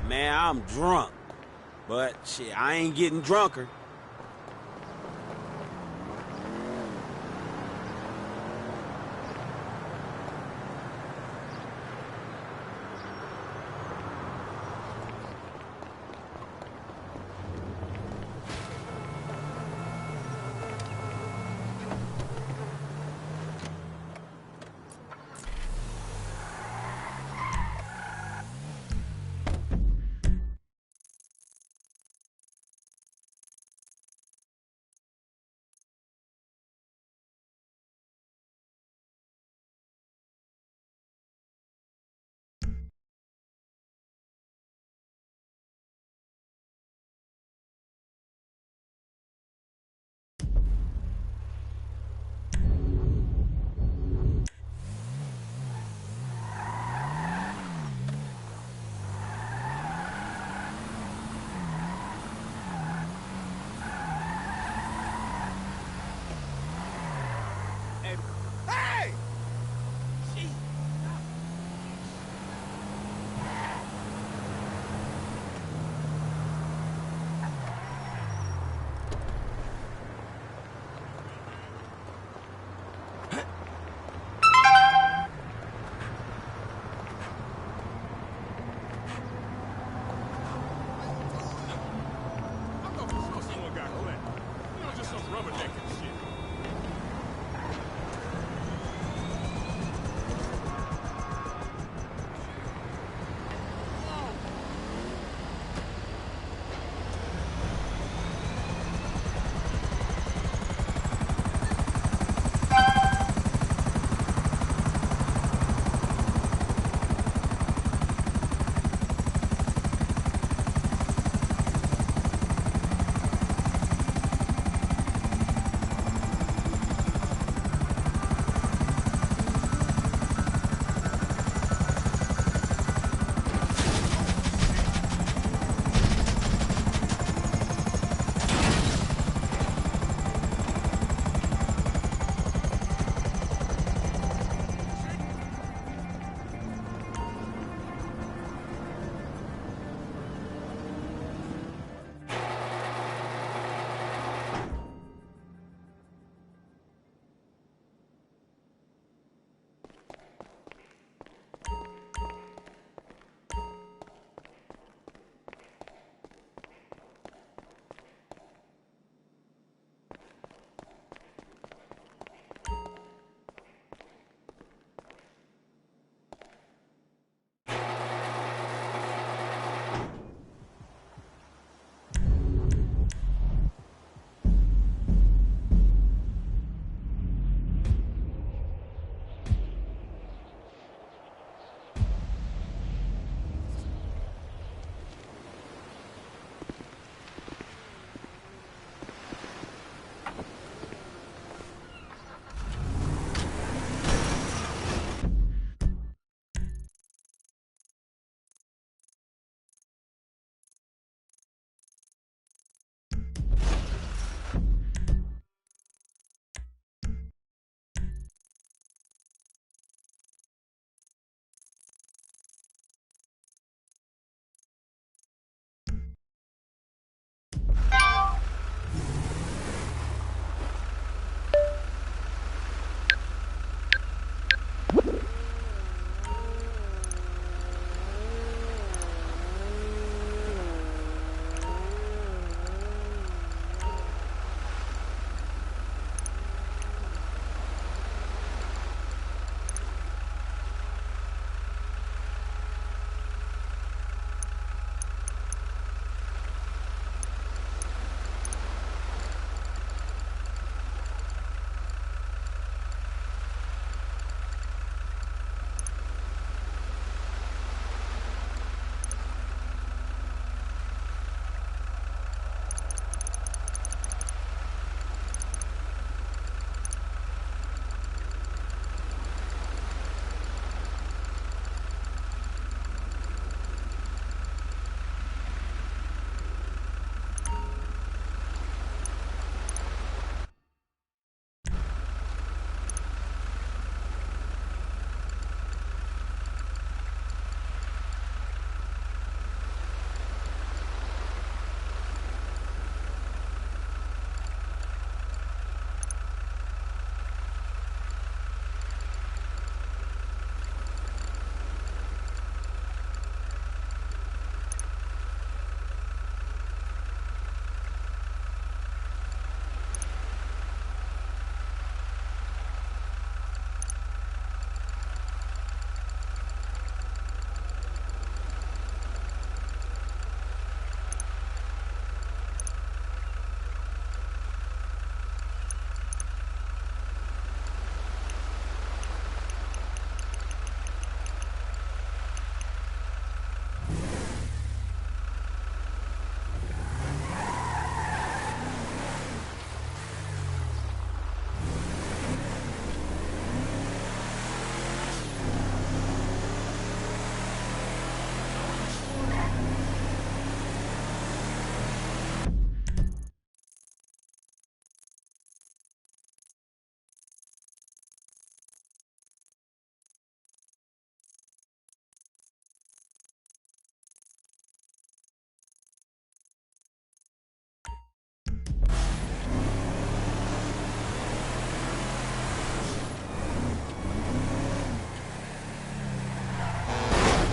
Man, I'm drunk. But, shit, I ain't getting drunker.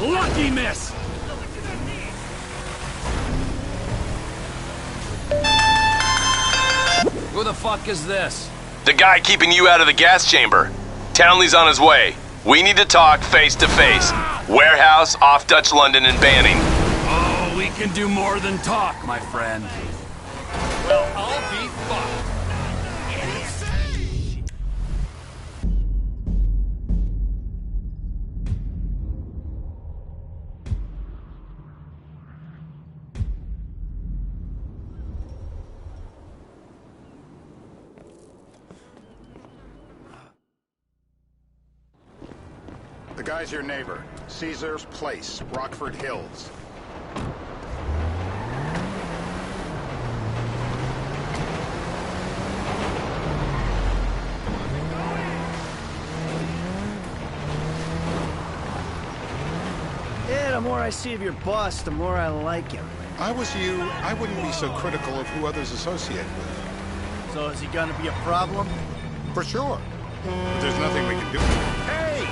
Lucky miss! Who the fuck is this? The guy keeping you out of the gas chamber. Townley's on his way. We need to talk face to face. Warehouse off Dutch London and Banning. Oh, we can do more than talk, my friend. Well, I'll be fucked. The guy's your neighbor. Caesar's Place, Rockford Hills. Yeah, the more I see of your boss, the more I like him. If I was you, I wouldn't be so critical of who others associate with. So is he gonna be a problem? For sure. But there's nothing we can do. Hey!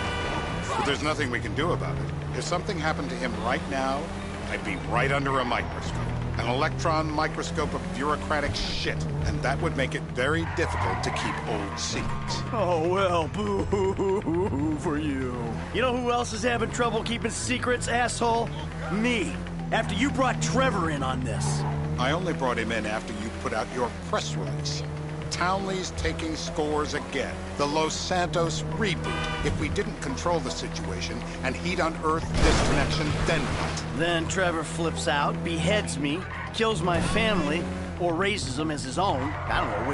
But there's nothing we can do about it. If something happened to him right now, I'd be right under a microscope. An electron microscope of bureaucratic shit. And that would make it very difficult to keep old secrets. Oh, well, boo for you. You know who else is having trouble keeping secrets, asshole? Me. After you brought Trevor in on this. I only brought him in after you put out your press release. Townley's taking scores again. The Los Santos reboot. If we didn't control the situation and he'd unearthed this connection, then what? Then Trevor flips out, beheads me, kills my family, or raises them as his own. I don't know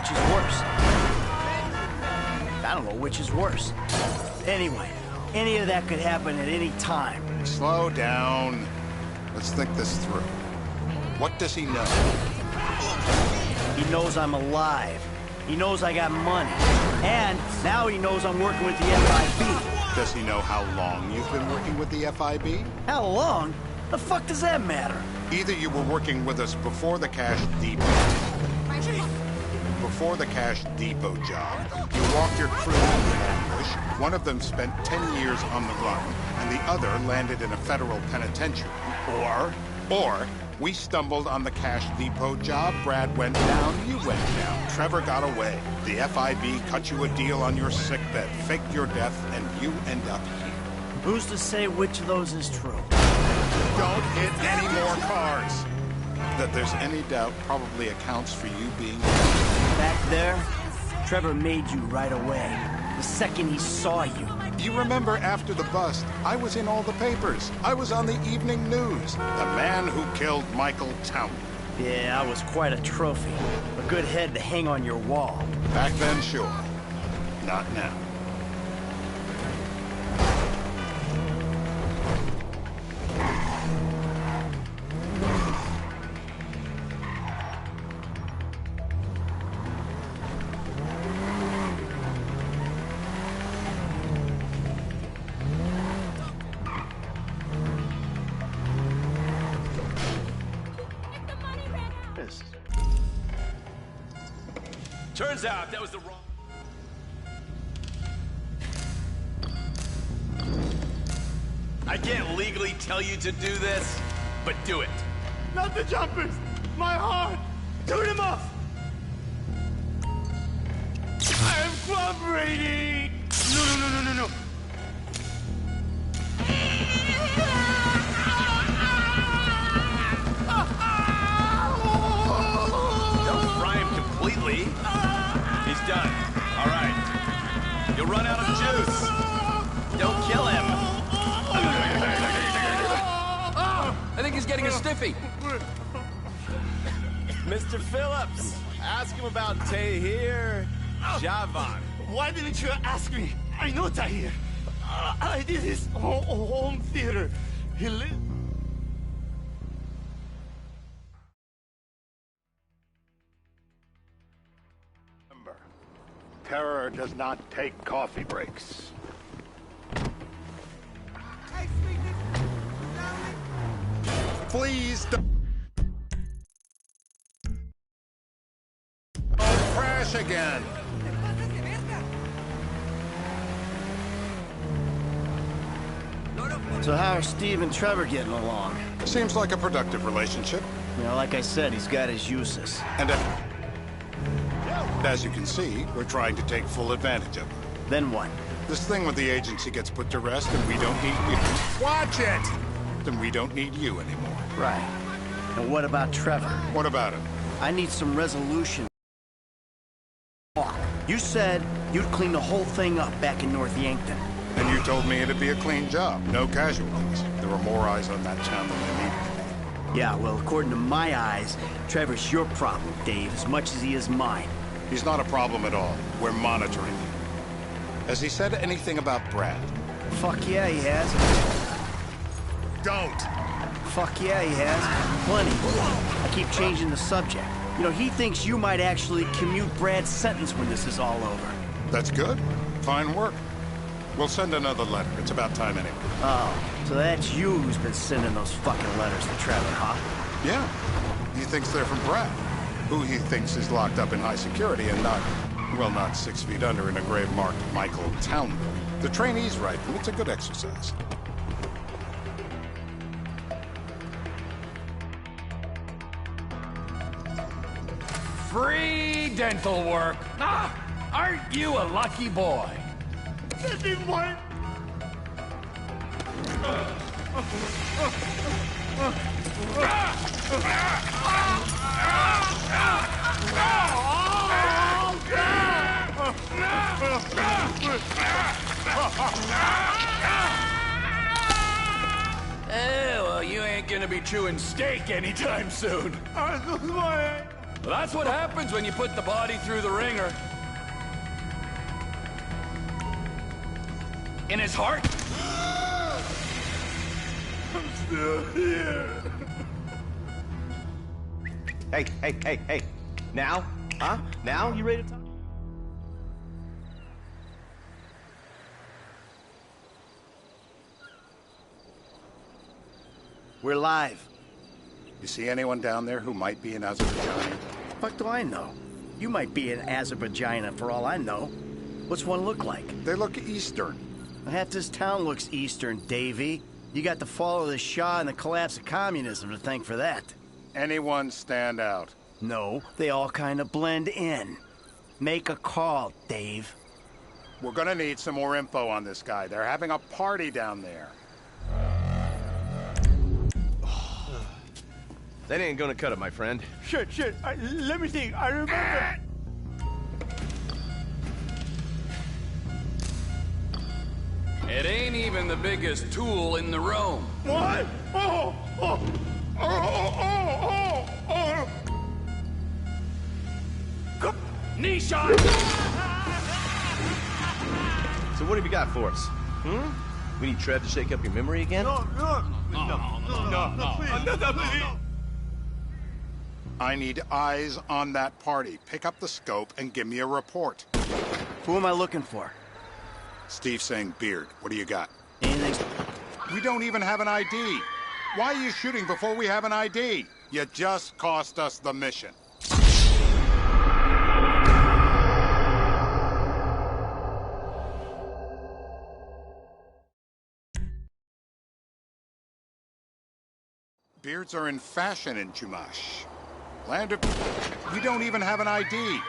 which is worse. Anyway, any of that could happen at any time. Slow down. Let's think this through. What does he know? He knows I'm alive. He knows I got money. And now he knows I'm working with the FIB. Does he know how long you've been working with the FIB? How long? The fuck does that matter? Either you were working with us before the Cash Depot. Before the Cash Depot job, you walked your crew into an ambush. One of them spent 10 years on the run, and the other landed in a federal penitentiary. Or we stumbled on the Cash Depot job, Brad went down, you went down, Trevor got away. The FIB cut you a deal on your sickbed, faked your death, and you end up here. Who's to say which of those is true? Don't hit any more cars! That there's any doubt probably accounts for you being... Back there, Trevor made you right away. The second he saw you. You remember after the bust, I was in all the papers. I was on the evening news. The man who killed Michael Townley. Yeah, I was quite a trophy. A good head to hang on your wall. Back then, sure. Not now. Turns out that was the wrong... I can't legally tell you to do this, but do it. Not the jumpers! My heart! Turn him off! I am cooperating! No. Don't fry him completely. He's done. All right. You'll run out of juice. Don't kill him. I think he's getting a stiffy. Mr. Phillips, ask him about Tahir Javan. Why didn't you ask me? I know Tahir. I did his home theater. He lived... Terror does not take coffee breaks. Please don't crash again. So how are Steve and Trevor getting along? Seems like a productive relationship. You know, like I said, he's got his uses. And as you can see, we're trying to take full advantage of it. Then what? This thing with the agency gets put to rest and we don't need you. Watch it! Then we don't need you anymore. Right. And what about Trevor? What about him? I need some resolution. You said you'd clean the whole thing up back in North Yankton. And you told me it'd be a clean job, no casualties. There were more eyes on that town than there needed to be. Yeah, well, according to my eyes, Trevor's your problem, Dave, as much as he is mine. He's not a problem at all. We're monitoring him. Has he said anything about Brad? Fuck yeah, he has. Don't! Fuck yeah, he has. Plenty. I keep changing the subject. You know, he thinks you might actually commute Brad's sentence when this is all over. That's good. Fine work. We'll send another letter. It's about time anyway. Oh, so that's you who's been sending those fucking letters to Trevor, huh? Yeah. He thinks they're from Brad, who he thinks is locked up in high security and not, well, not 6 feet under in a grave marked Michael Townville. The trainees write them. It's a good exercise. Free dental work. Ah, aren't you a lucky boy? Well, you ain't gonna be chewing steak anytime soon. Well, that's what happens when you put the body through the ringer. In his heart? I'm still here. Hey. Now? Huh? Now? You ready to talk? We're live. You see anyone down there who might be in Azerbaijan? Fuck do I know? You might be in Azerbaijan for all I know. What's one look like? They look Eastern. Half this town looks Eastern, Davy. You got the fall of the Shah and the collapse of communism to thank for that. Anyone stand out? No, they all kind of blend in. Make a call, Dave. We're gonna need some more info on this guy. They're having a party down there. That ain't gonna cut it, my friend. Shit. Let me think. I remember. It ain't even the biggest tool in the room. What? Oh. Knee shot! So what have you got for us? We need Trev to shake up your memory again? No, please. I need eyes on that party. Pick up the scope and give me a report. Who am I looking for? Steve saying Beard. What do you got? Anything? We don't even have an ID. Why are you shooting before we have an ID? You just cost us the mission. Beards are in fashion in Chumash. Land of... We don't even have an ID.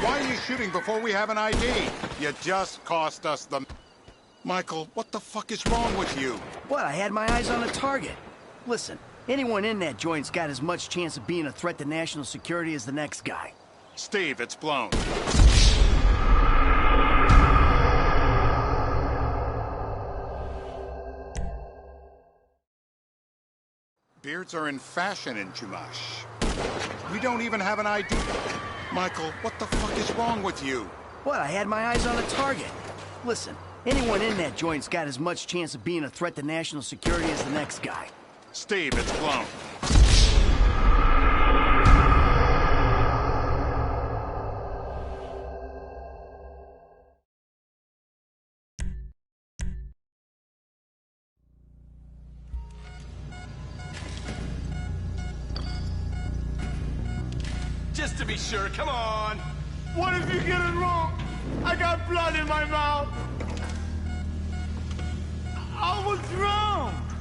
Why are you shooting before we have an ID? You just cost us the... Michael, what the fuck is wrong with you? What? I had my eyes on a target. Listen, anyone in that joint's got as much chance of being a threat to national security as the next guy. Steve, it's blown. Beards are in fashion in Chumash. We don't even have an ID. Michael, what the fuck is wrong with you? What? I had my eyes on a target. Listen, anyone in that joint's got as much chance of being a threat to national security as the next guy. Steve, it's blown. Just to be sure, come on. What if you get it wrong? I got blood in my mouth. I was drowned.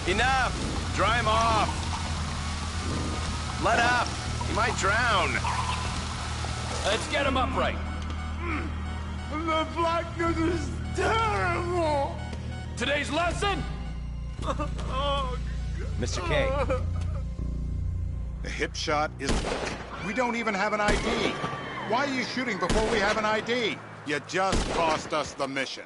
Enough! Dry him off! Let up! He might drown. Let's get him upright. The blackness is terrible! Today's lesson? Mr. K. The hip shot is... We don't even have an ID. Why are you shooting before we have an ID? You just cost us the mission.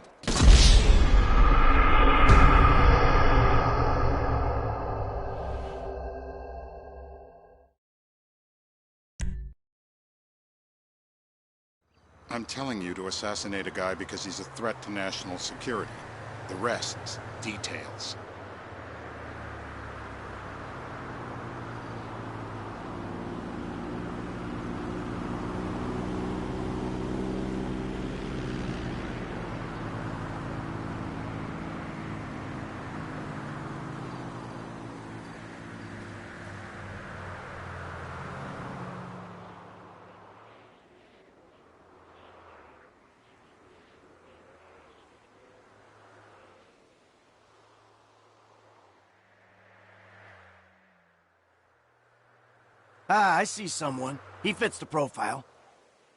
I'm telling you to assassinate a guy because he's a threat to national security. The rest's details. Ah, I see someone. He fits the profile.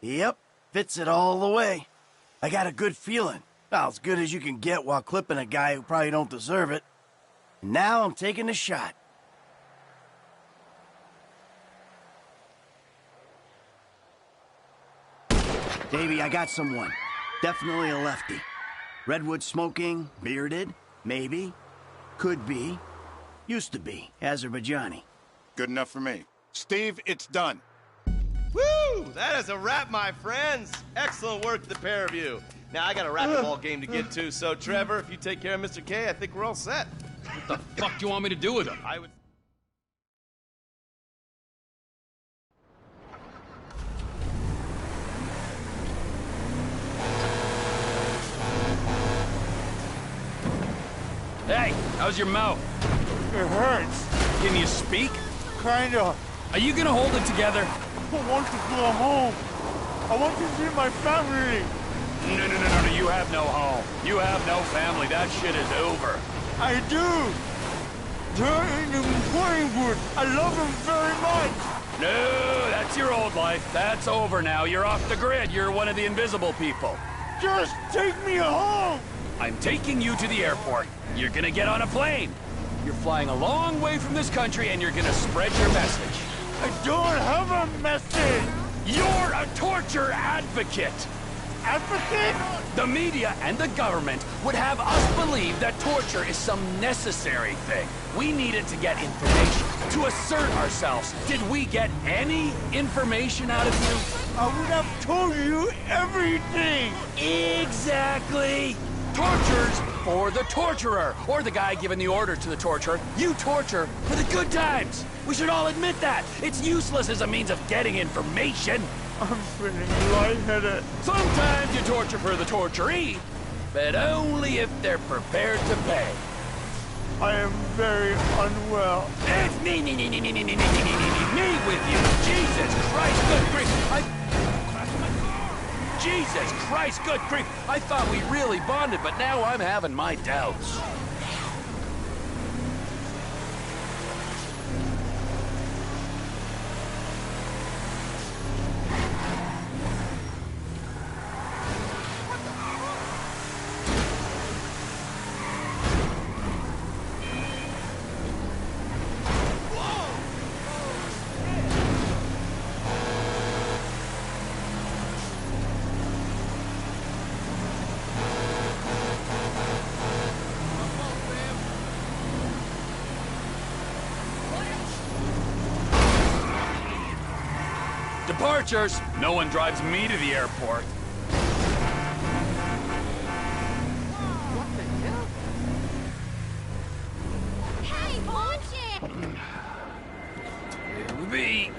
Yep, fits it all the way. I got a good feeling. Well, as good as you can get while clipping a guy who probably don't deserve it. And now I'm taking the shot. Davey, I got someone. Definitely a lefty. Redwood smoking, bearded, maybe. Could be. Used to be. Azerbaijani. Good enough for me. Steve, it's done. Woo! That is a wrap, my friends. Excellent work, the pair of you. Now, I got a racquetball game to get to, so Trevor, if you take care of Mr. K, I think we're all set. What the fuck do you want me to do with him? I would... Hey, how's your mouth? It hurts. Can you speak? Kinda. Are you gonna hold it together? I want to go home. I want to see my family. No, you have no home. You have no family. That shit is over. I do. They're in the playing booth. I love them very much. No, that's your old life. That's over now. You're off the grid. You're one of the invisible people. Just take me home. I'm taking you to the airport. You're gonna get on a plane. You're flying a long way from this country and you're gonna spread your message. I don't have a message. You're a torture advocate. Advocate? The media and the government would have us believe that torture is some necessary thing. We need it to get information, to assert ourselves. Did we get any information out of you? I would have told you everything. Exactly. Torture's for the torturer, or the guy giving the order to the torturer. You torture for the good times. We should all admit that. It's useless as a means of getting information. I'm feeling lightheaded. Sometimes you torture for the torturee, but only if they're prepared to pay. I am very unwell. It's me with you. Jesus Christ, good grief. Jesus Christ, good grief. I thought we really bonded, but now I'm having my doubts. Departures. No one drives me to the airport. Hey, watch it! Here we be.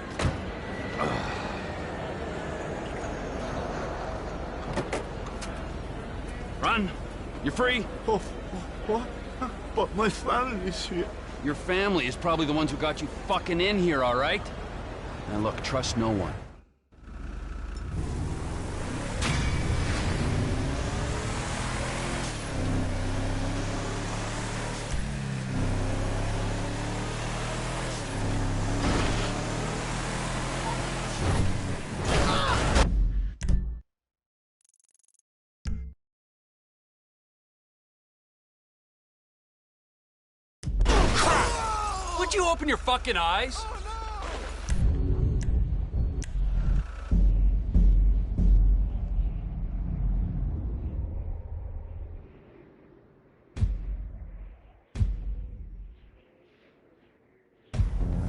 Run. You're free. Oh, what? But my family's here. Your family is probably the ones who got you fucking in here, all right? Now look, trust no one. Can't you open your fucking eyes?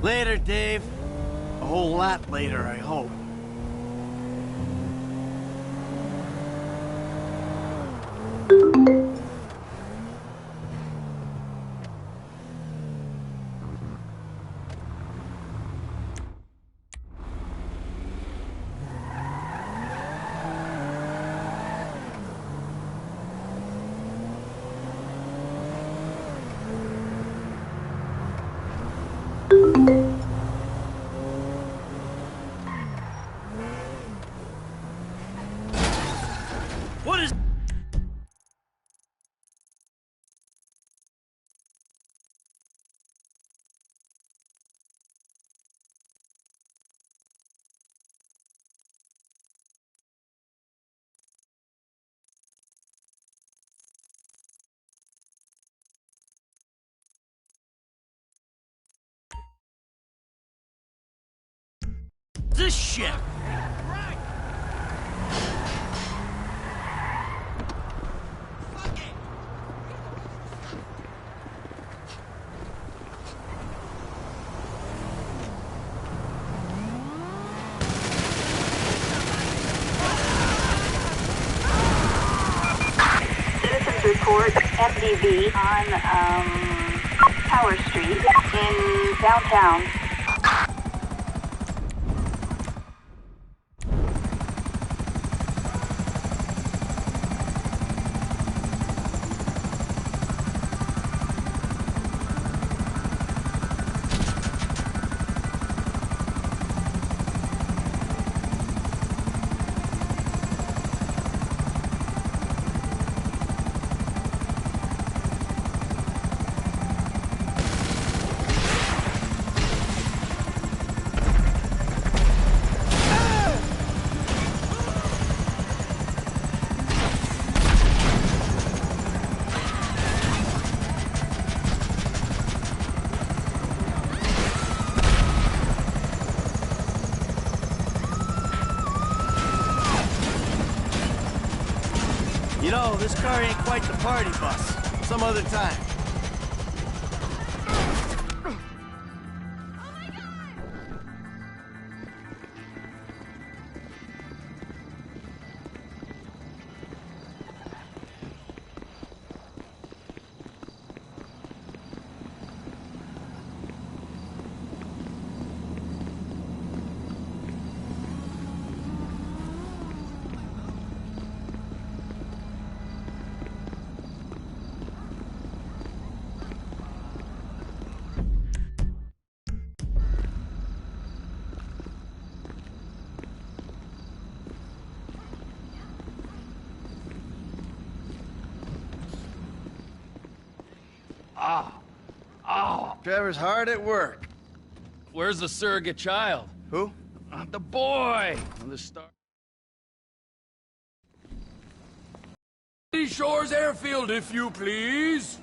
Later, Dave. A whole lot later, I hope. What is... this shit? Citizens report MDV on Tower Street in downtown. You know, this car ain't quite the party bus. Some other time. Trevor's hard at work. Where's the surrogate child? Who? The boy! On the star. Shores Airfield, if you please.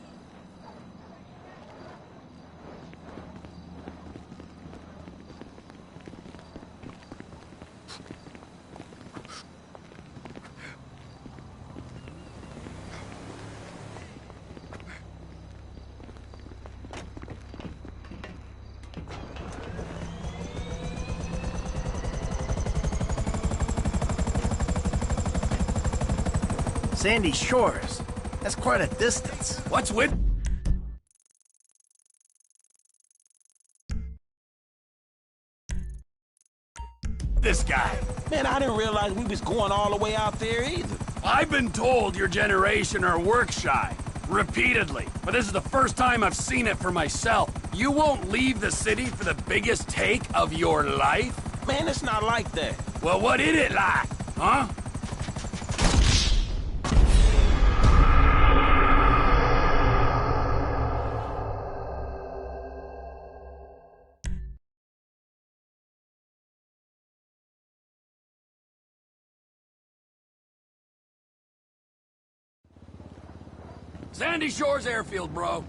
Sandy Shores. That's quite a distance. What's with... this guy? Man, I didn't realize we was going all the way out there either. I've been told your generation are work shy. Repeatedly. But this is the first time I've seen it for myself. You won't leave the city for the biggest take of your life? Man, it's not like that. Well, what is it like, huh? Sandy Shores Airfield, bro.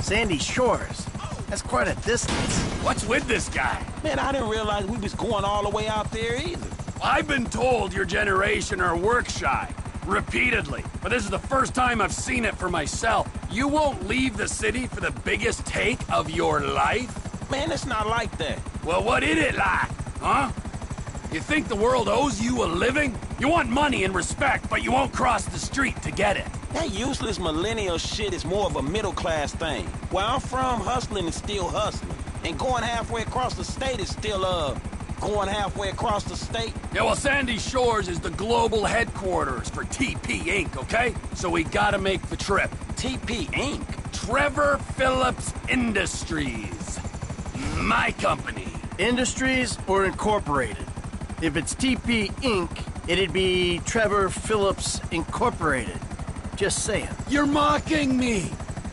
Sandy Shores. That's quite a distance. What's with this guy? Man, I didn't realize we was going all the way out there either. I've been told your generation are work shy. Repeatedly. But this is the first time I've seen it for myself. You won't leave the city for the biggest take of your life? Man, it's not like that. Well, what is it like, huh? You think the world owes you a living? You want money and respect, but you won't cross the street to get it. That useless millennial shit is more of a middle-class thing. Where I'm from, hustling is still hustling. And going halfway across the state is still, going halfway across the state. Yeah, well, Sandy Shores is the global headquarters for TP Inc., okay? So we gotta make the trip. TP Inc.? Trevor Phillips Industries. My company. Industries or Incorporated? If it's TP Inc., it'd be Trevor Phillips Incorporated. Just saying. You're mocking me!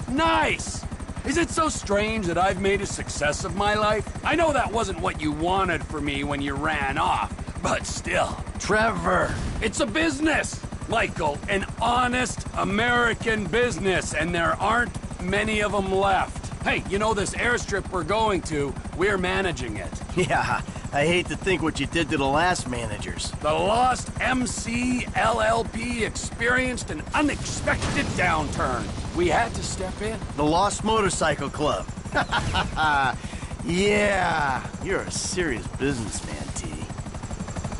Nice! Is it so strange that I've made a success of my life? I know that wasn't what you wanted for me when you ran off, but still. Trevor! It's a business, Michael. An honest American business, and there aren't many of them left. Hey, you know this airstrip we're going to, we're managing it. Yeah, I hate to think what you did to the last managers. The Lost MC LLP experienced an unexpected downturn. We had to step in. The Lost Motorcycle Club. Yeah, you're a serious businessman, T.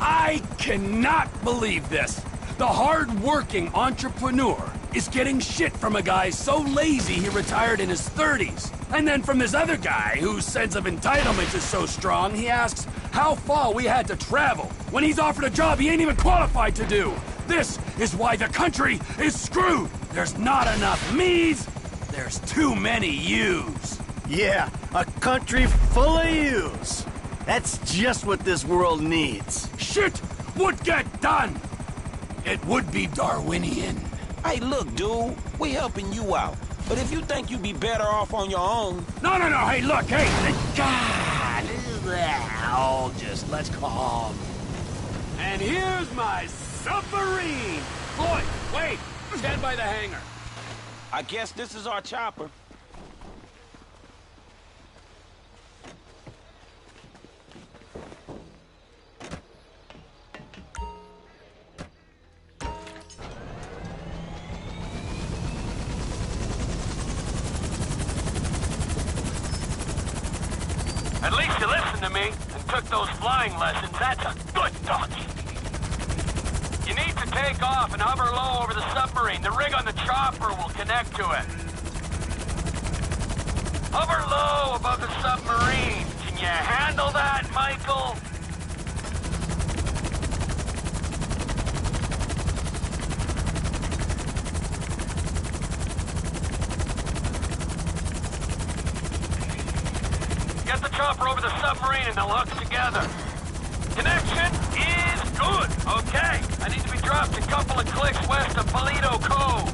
I cannot believe this. The hard-working entrepreneur is getting shit from a guy so lazy he retired in his 30s. And then from this other guy whose sense of entitlement is so strong, he asks how far we had to travel when he's offered a job he ain't even qualified to do. This is why the country is screwed. There's not enough me's, there's too many you's. Yeah, a country full of yous. That's just what this world needs. Shit would get done. It would be Darwinian. Hey, look, dude, we helping you out. But if you think you'd be better off on your own... No, hey, look, hey, God, oh, just let's calm. And here's my submarine. Boy, wait, stand by the hangar. I guess this is our chopper. At least you listened to me and took those flying lessons. That's a good donkey. You need to take off and hover low over the submarine. The rig on the chopper will connect to it. Hover low above the submarine. Can you handle that, Michael? Get the chopper over the submarine and they'll hook together. Connection is good. Okay. I need to be dropped a couple of clicks west of Polito Cove.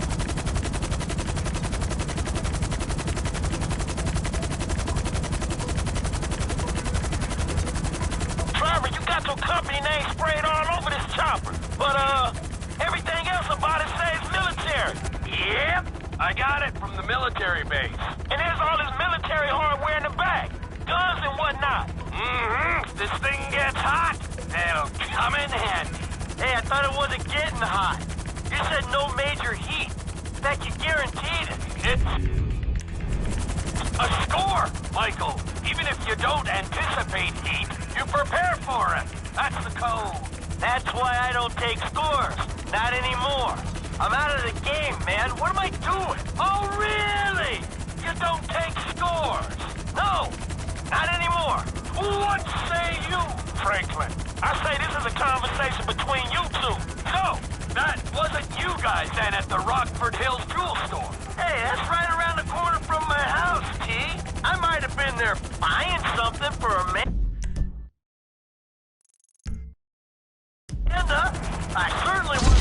Trevor, you got your company name sprayed all over this chopper. But, everything else about it says military. Yep. I got it from the military base. And there's all this military hardware in the back. Guns and whatnot. If this thing gets hot, it'll come in handy. Hey, I thought it wasn't getting hot. You said no major heat. That you guaranteed it. It's a score, Michael. Even if you don't anticipate heat, you prepare for it. That's the code. That's why I don't take scores. Not anymore. I'm out of the game, man. What am I doing? Oh, really? You don't take scores? No, not anymore. What say you, Franklin? I say this is a conversation between you two. No, that wasn't you guys then at the Rockford Hills jewel store. Hey, that's right around the corner from my house, T. I might have been there buying something for a man. I certainly was.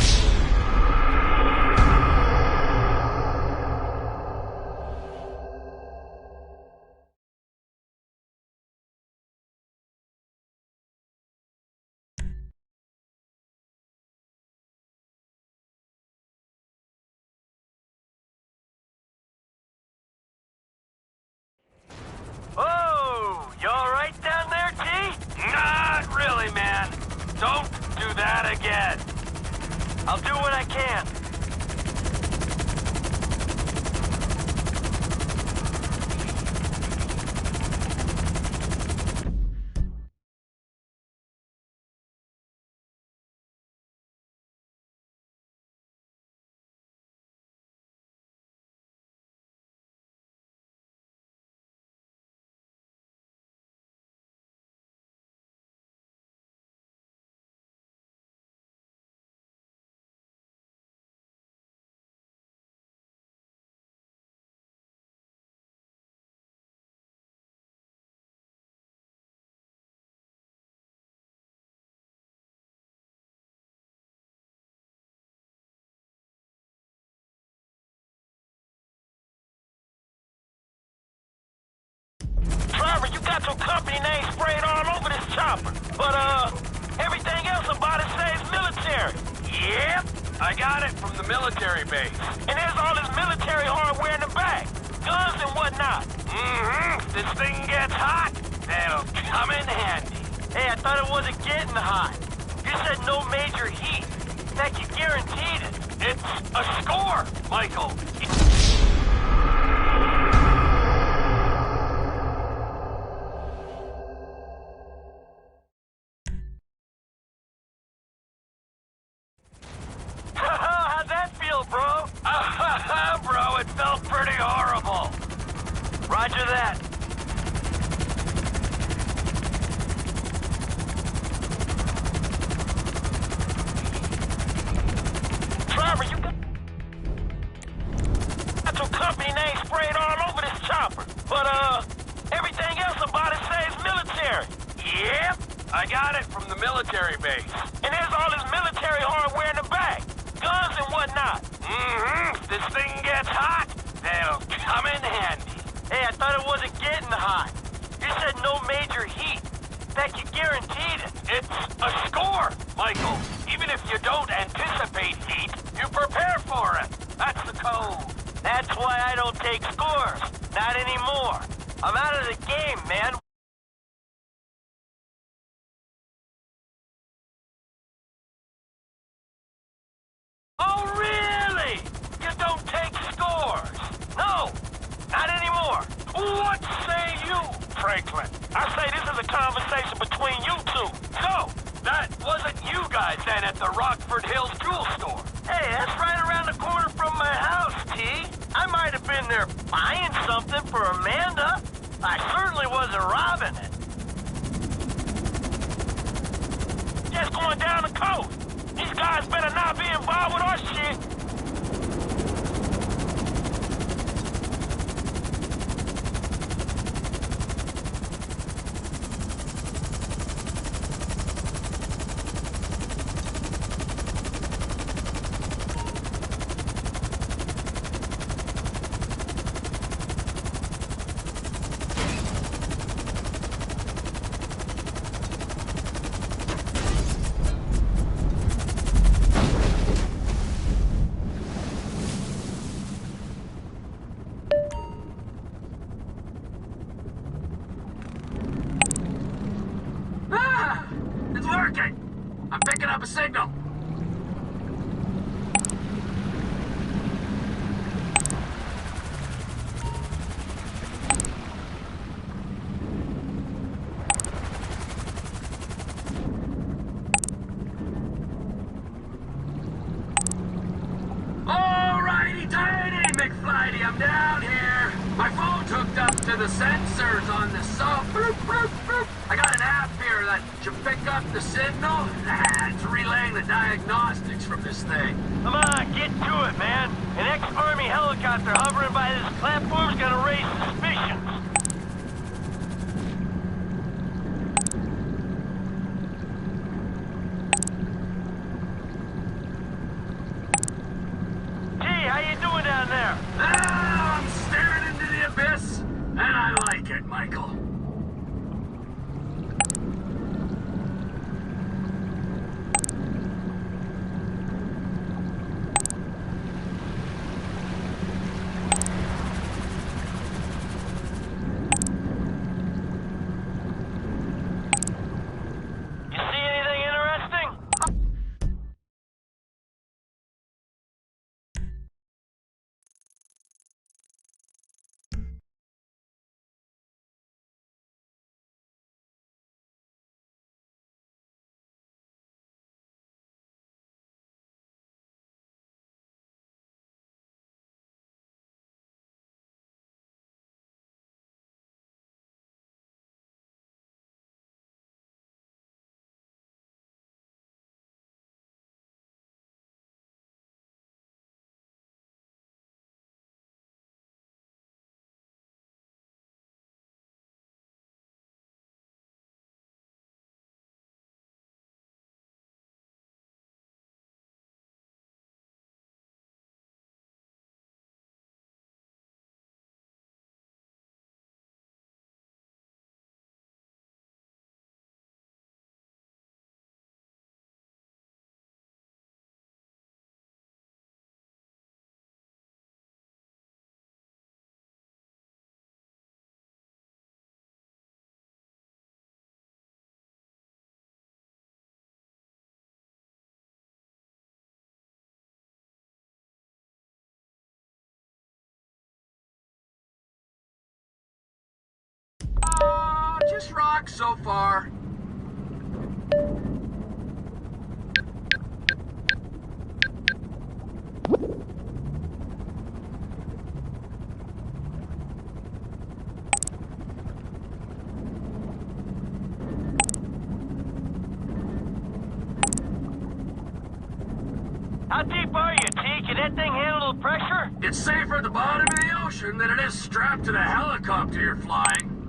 You alright down there, T? Not really, man. Don't do that again. I'll do what I can. Trevor, you got your company name sprayed all over this chopper. But, everything else about it says military. Yep, I got it from the military base. And there's all this military hardware in the back. Guns and whatnot. If this thing gets hot, it'll come in handy. Hey, I thought it wasn't getting hot. You said no major heat. That you guaranteed it. It's a score, Michael. How'd that feel, bro? Bro, it felt pretty horrible. Roger that. Trevor, you got your company name sprayed all over this chopper. But, everything else about it says military. Yep, I got it from the military base. And there's all this military hardware in the back. Guns and whatnot. If this thing gets hot, it'll come in handy. Hey, I thought it wasn't getting hot. You said no major heat. That you guaranteed it. It's a score, Michael. Even if you don't anticipate heat, you prepare for it. That's the code. That's why I don't take scores. Not anymore. I'm out of the game, man. Oh, really? You don't take scores? No, not anymore. What say you, Franklin? I say this is a conversation between you two. So, that wasn't you guys then at the Rockford Hills jewel store? Hey, that's right around the corner from my house, T. I might have been there buying something for Amanda. I certainly wasn't robbing it. Just going down the coast. These guys better not be involved with our shit. It's working! I'm picking up a signal. Alrighty-tighty, McFlighty, I'm down here. My phone's hooked up to the sensors on the sub. I got an app here that should pick up the signal. It's relaying the diagnostics from this thing. Come on, get to it, man. An ex-Army helicopter hovering by this platform's gonna raise suspicions. Gee, how you doing down there? I'm staring into the abyss, and I like it, Michael. luck so far? How deep are you, T? Can that thing handle the pressure? It's safer at the bottom of the ocean than it is strapped to the helicopter you're flying.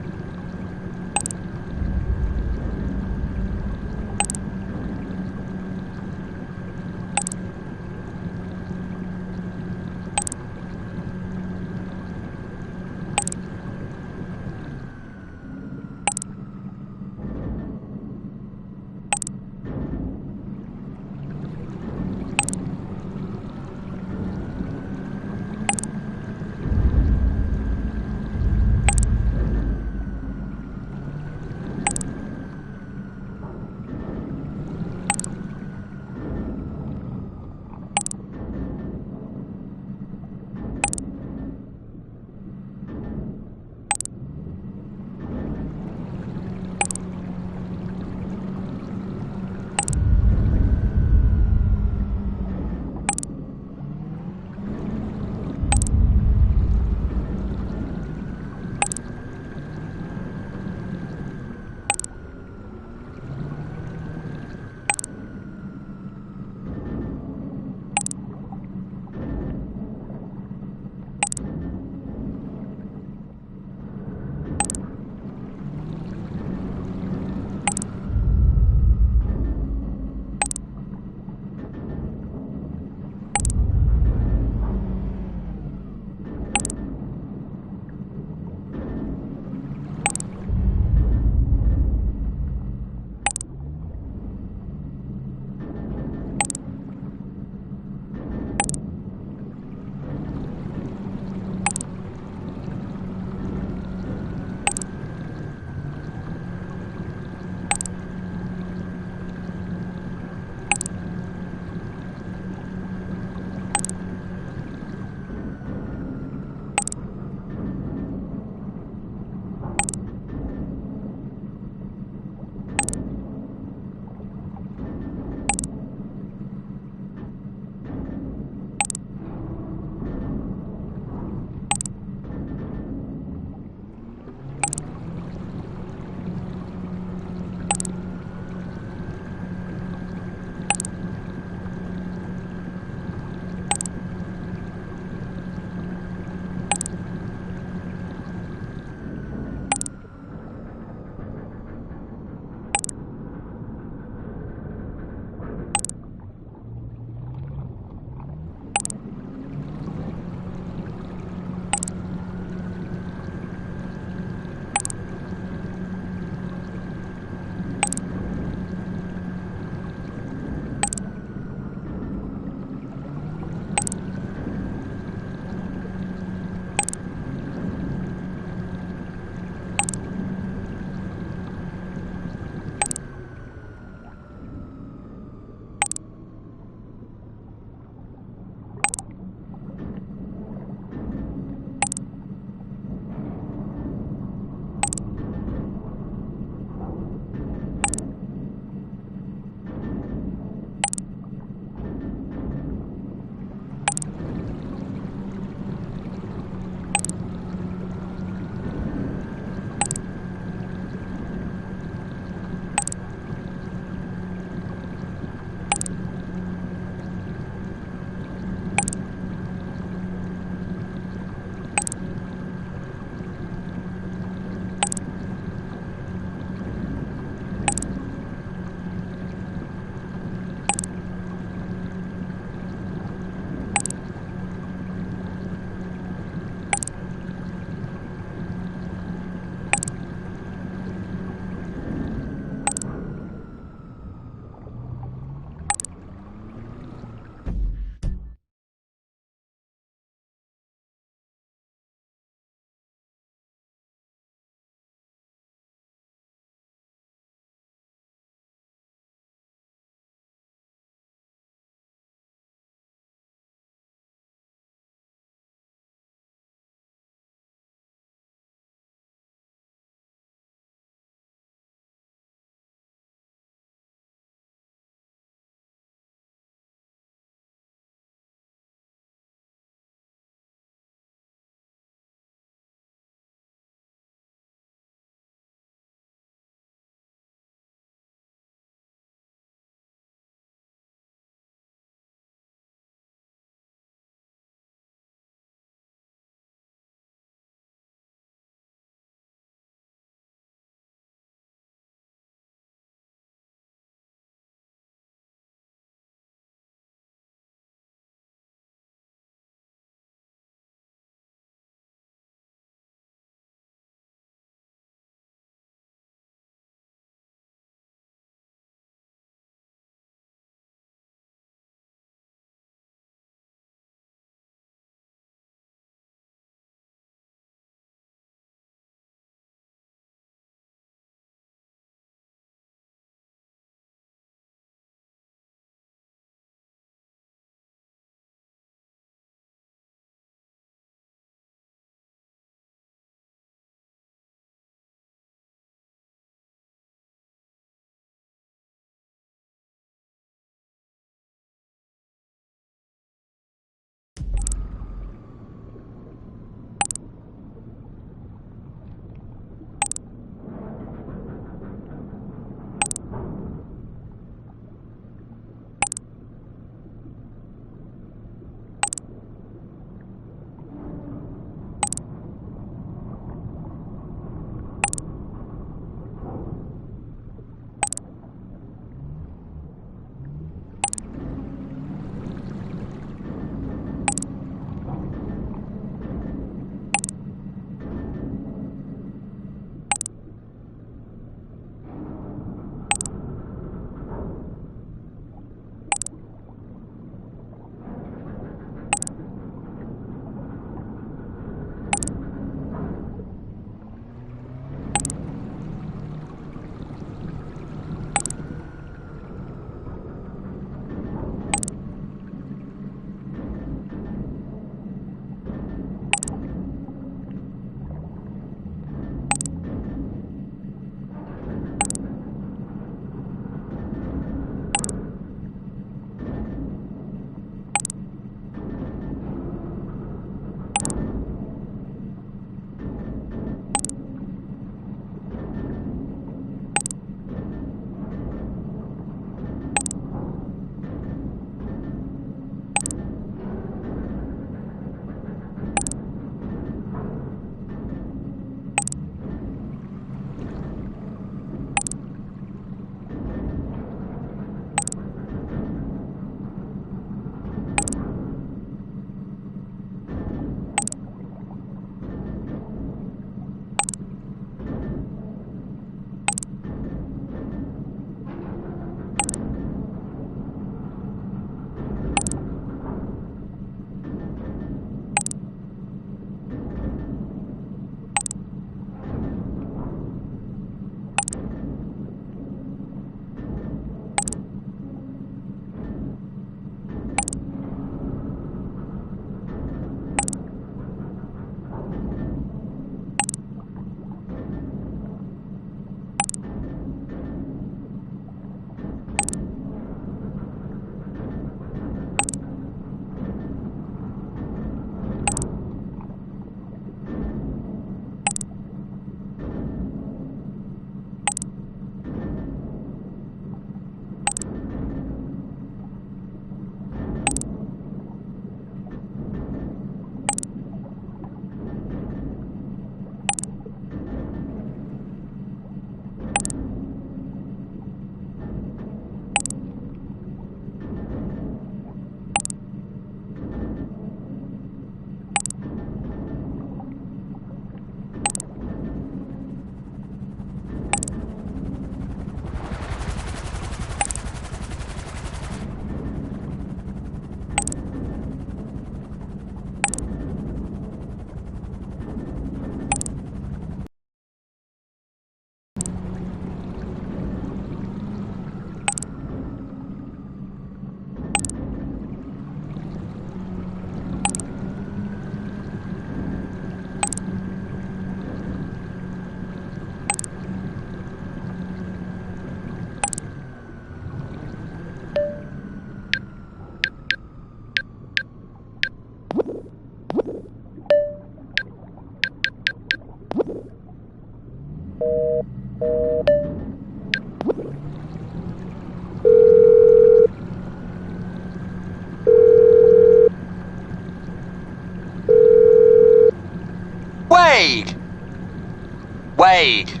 Wade.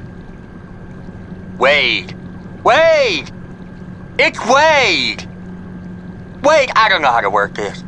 Wade. Wade! It's Wade! Wade, I don't know how to work this.